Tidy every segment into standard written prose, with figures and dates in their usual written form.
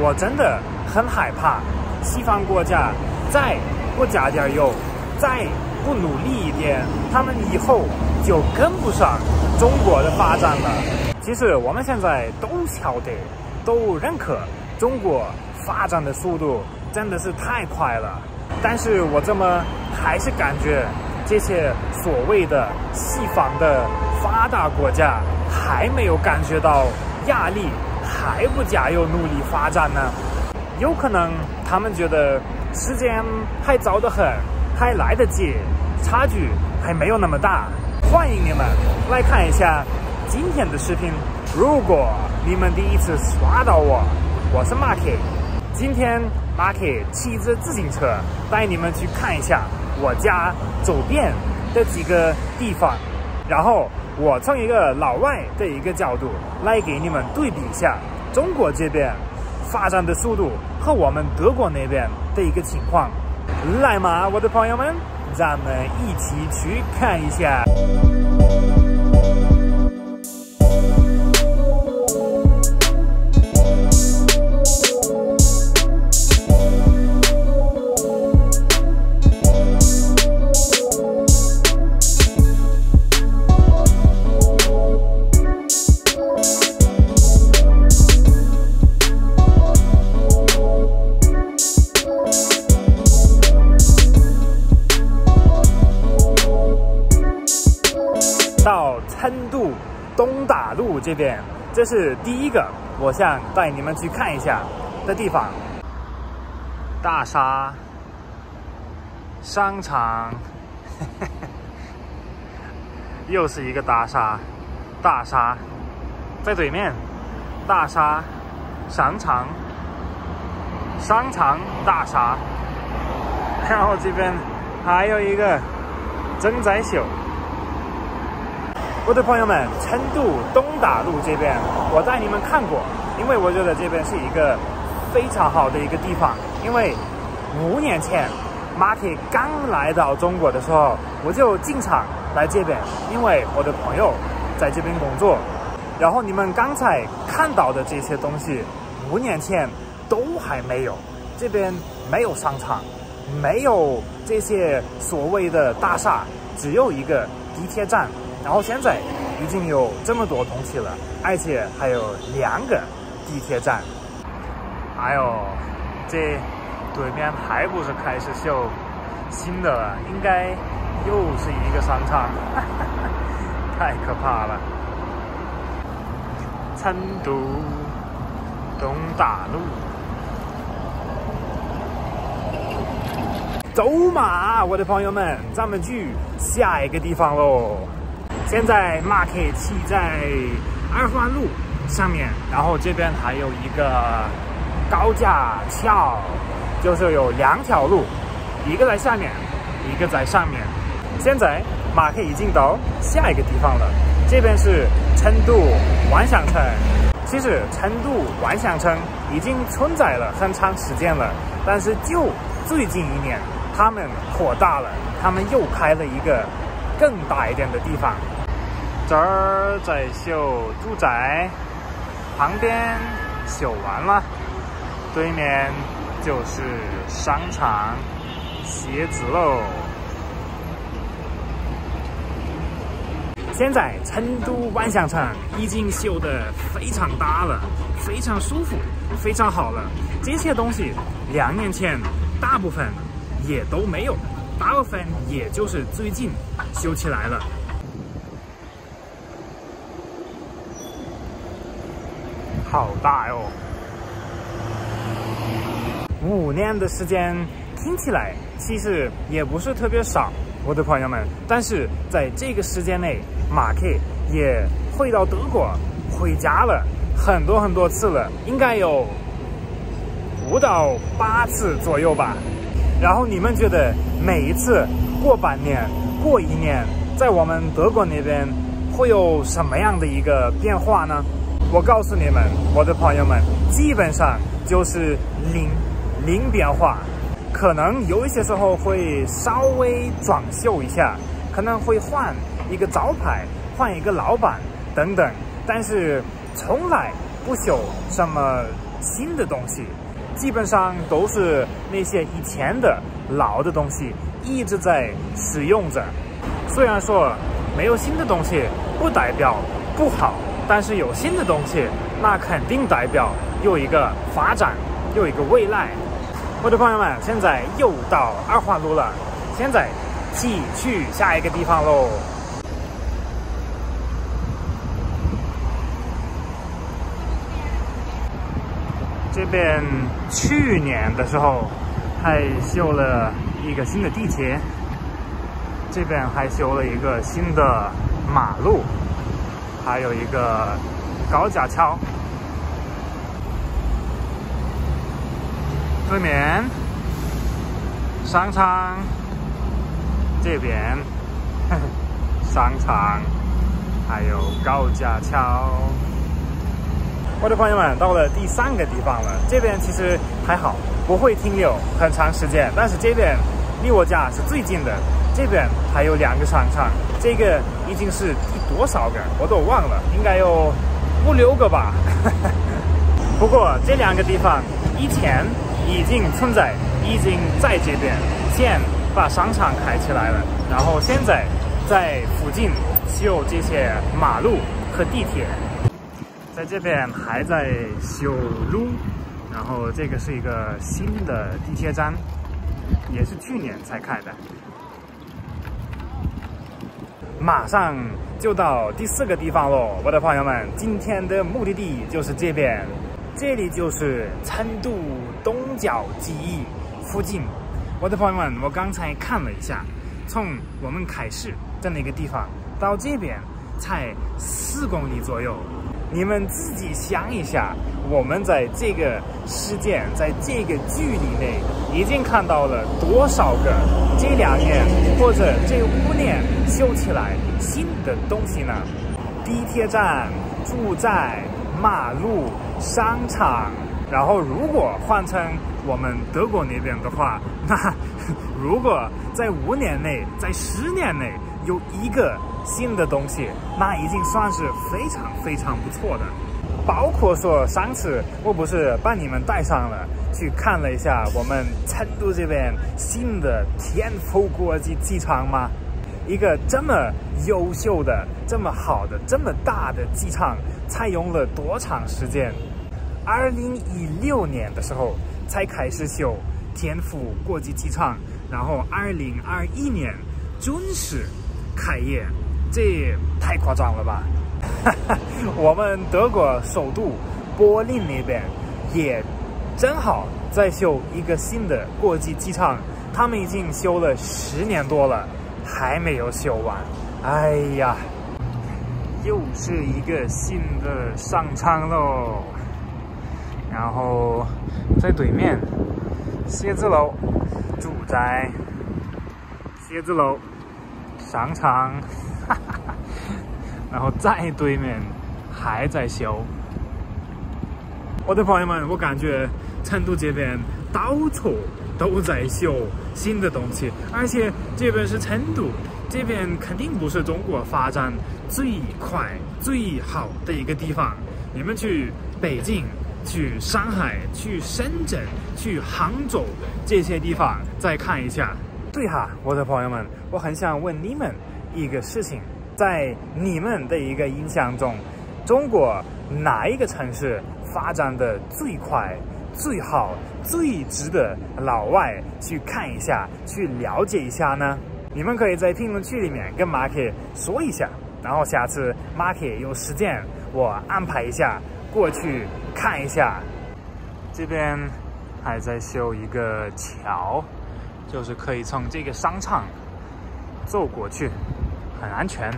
我真的很害怕，西方国家再不加点油，再不努力一点，他们以后就跟不上中国的发展了。其实我们现在都晓得，都认可中国发展的速度真的是太快了，但是我怎么还是感觉这些所谓的西方的发达国家还没有感觉到压力，还不加油努力发展呢？有可能他们觉得时间还早得很，还来得及，差距还没有那么大。欢迎你们来看一下今天的视频。如果你们第一次刷到我是马 K。今天马 K 骑着自行车带你们去看一下我家周边的几个地方，然后我从一个老外的一个角度来给你们对比一下中国这边发展的速度和我们德国那边的一个情况。来嘛，我的朋友们，咱们一起去看一下。到成都东大路这边，这是第一个我想带你们去看一下的地方。大沙商场又是一个大沙在对面，大沙商场大沙，然后这边还有一个正在修。我的朋友们，成都东大路这边我带你们看过，因为我觉得这边是一个非常好的一个地方。因为5年前马 K 刚来到中国的时候，我就经常来这边，因为我的朋友在这边工作。然后你们刚才看到的这些东西5年前都还没有，这边没有商场，没有这些所谓的大厦，只有一个地铁站。然后现在已经有这么多东西了，而且还有2个地铁站。还有这对面还不是开始修新的了，应该又是一个商场，太可怕了。成都东大路，走嘛，我的朋友们，咱们去下一个地方喽。现在马 K 骑在二环路上面，然后这边还有一个高架桥，就是有2条路，一个在下面，一个在上面。现在马 K 已经到下一个地方了，这边是成都万象城。其实成都万象城已经存在了很长时间了，但是就最近1年他们扩大了，他们又开了一个更大一点的地方。这儿在修住宅，旁边修完了，对面就是商场写字楼。现在成都万象城已经修得非常大了，非常舒服，非常好了。这些东西2年前大部分也都没有，大部分也就是最近修起来了。好大哟！5年的时间听起来其实也不是特别少，我的朋友们。但是在这个时间内，马 K 也回到德国，回家了很多次了，应该有5到8次左右吧。然后你们觉得每一次过半年、过1年，在我们德国那边会有什么样的一个变化呢？我告诉你们，我的朋友们，基本上就是零变化。可能有一些时候会稍微装修一下，可能会换一个招牌，换一个老板等等，但是从来不修什么新的东西，基本上都是那些以前的老的东西一直在使用着。虽然说没有新的东西不代表不好，但是有新的东西，那肯定代表有一个发展，有一个未来。我的朋友们，现在又到二环路了，现在继续下一个地方喽。这边去年的时候还修了一个新的地铁，这边还修了一个新的马路，还有一个高架桥。对面商场，这边商场，还有高架桥。我的朋友们，到了第3个地方了。这边其实还好，不会停留很长时间，但是这边离我家是最近的。这边还有2个商场，这个已经是第多少个我都忘了，应该有5、6个吧。不过这2个地方以前已经存在，已经在这边先把商场开起来了，然后现在在附近修这些马路和地铁。在这边还在修路，然后这个是一个新的地铁站，也是去年才开的。马上就到第4个地方喽，我的朋友们，今天的目的地就是这边，这里就是成都东角记忆附近。我的朋友们，我刚才看了一下，从我们开始的那个地方到这边才4公里左右。你们自己想一下，我们在这个时间，在这个距离内，已经看到了多少个这2年或者这5年修起来新的东西呢？地铁站、住宅、马路、商场。然后如果换成我们德国那边的话，那如果在5年内，在10年内有1个新的东西，那已经算是非常非常不错的。包括说上次我不是把你们带上了去看了一下我们成都这边新的天府国际机场吗？一个这么优秀的、这么好的、这么大的机场，采用了多长时间？2016年的时候才开始修天府国际机场，然后2021年准时开业，这也太夸张了吧！我们德国首都柏林那边也正好在修一个新的国际机场，他们已经修了10年多了，还没有修完。哎呀，又是一个新的商场喽。然后在对面写字楼、住宅、写字楼、商场，然后在对面还在修。我的朋友们，我感觉成都这边到处都在修新的东西，而且这边是成都，这边肯定不是中国发展最快最好的一个地方。你们去北京、去上海、去深圳、去杭州这些地方再看一下。对哈，我的朋友们，我很想问你们一个事情，在你们的一个印象中，中国哪一个城市发展的最快、最好、最值得老外去看一下、去了解一下呢？你们可以在评论区里面跟马克说一下，然后下次马克有时间，我安排一下过去看一下。这边还在修一个桥，就是可以从这个商场走过去，很安全。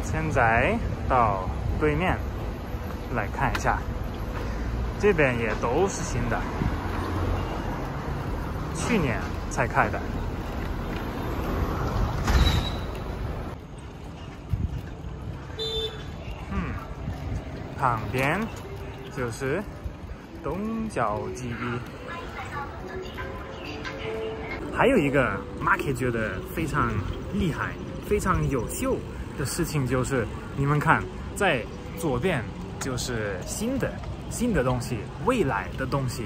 现在到对面来看一下，这边也都是新的，去年才开的。旁边就是东角记忆。还有一个马克觉得非常厉害、非常优秀的事情，就是你们看，在左边就是新的东西，未来的东西。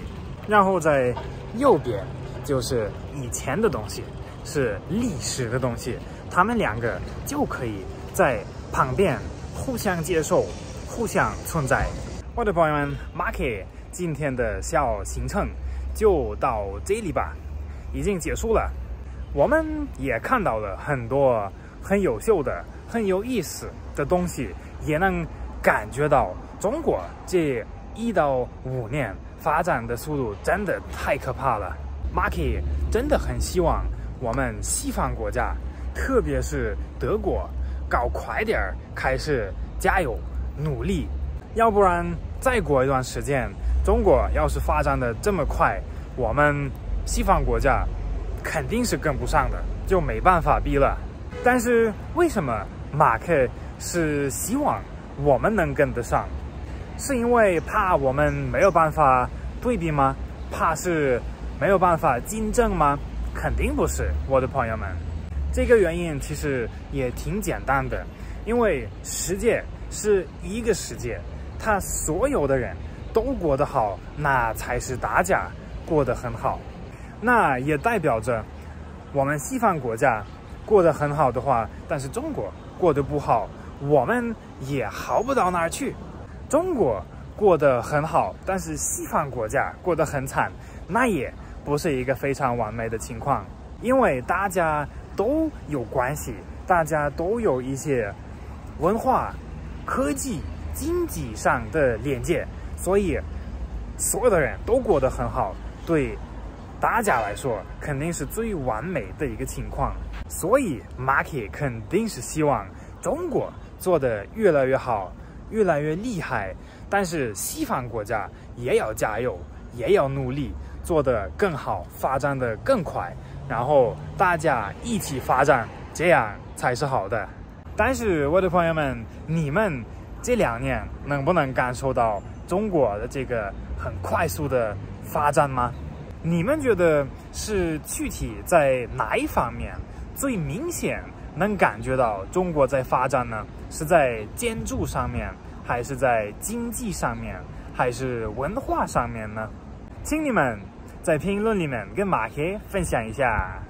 然后在右边就是以前的东西，是历史的东西。他们两个就可以在旁边互相接受，互相存在。我的朋友们 ，Marky 今天的小行程就到这里吧，已经结束了。我们也看到了很多很优秀的、很有意思的东西，也能感觉到中国这1到5年发展的速度真的太可怕了。Marky 真的很希望我们西方国家，特别是德国，搞快点开始加油努力，要不然再过一段时间，中国要是发展的这么快，我们西方国家肯定是跟不上的，就没办法比了。但是为什么马克是希望我们能跟得上？是因为怕我们没有办法对比吗？怕是没有办法竞争吗？肯定不是，我的朋友们。这个原因其实也挺简单的，因为世界是一个世界，它所有的人都过得好，那才是大家过得很好。那也代表着我们西方国家过得很好的话，但是中国过得不好，我们也好不到哪儿去。中国过得很好，但是西方国家过得很惨，那也不是一个非常完美的情况，因为大家都有关系，大家都有一些文化、科技、经济上的连接，所以所有的人都过得很好，对大家来说肯定是最完美的一个情况。所以 Marky 肯定是希望中国做得越来越好，越来越厉害，但是西方国家也要加油，也要努力，做得更好，发展得更快，然后大家一起发展，这样才是好的。但是我的朋友们，你们这2年能不能感受到中国的这个很快速的发展吗？你们觉得是具体在哪一方面最明显能感觉到中国在发展呢？是在建筑上面，还是在经济上面，还是文化上面呢？请你们在评论里面跟Marky分享一下。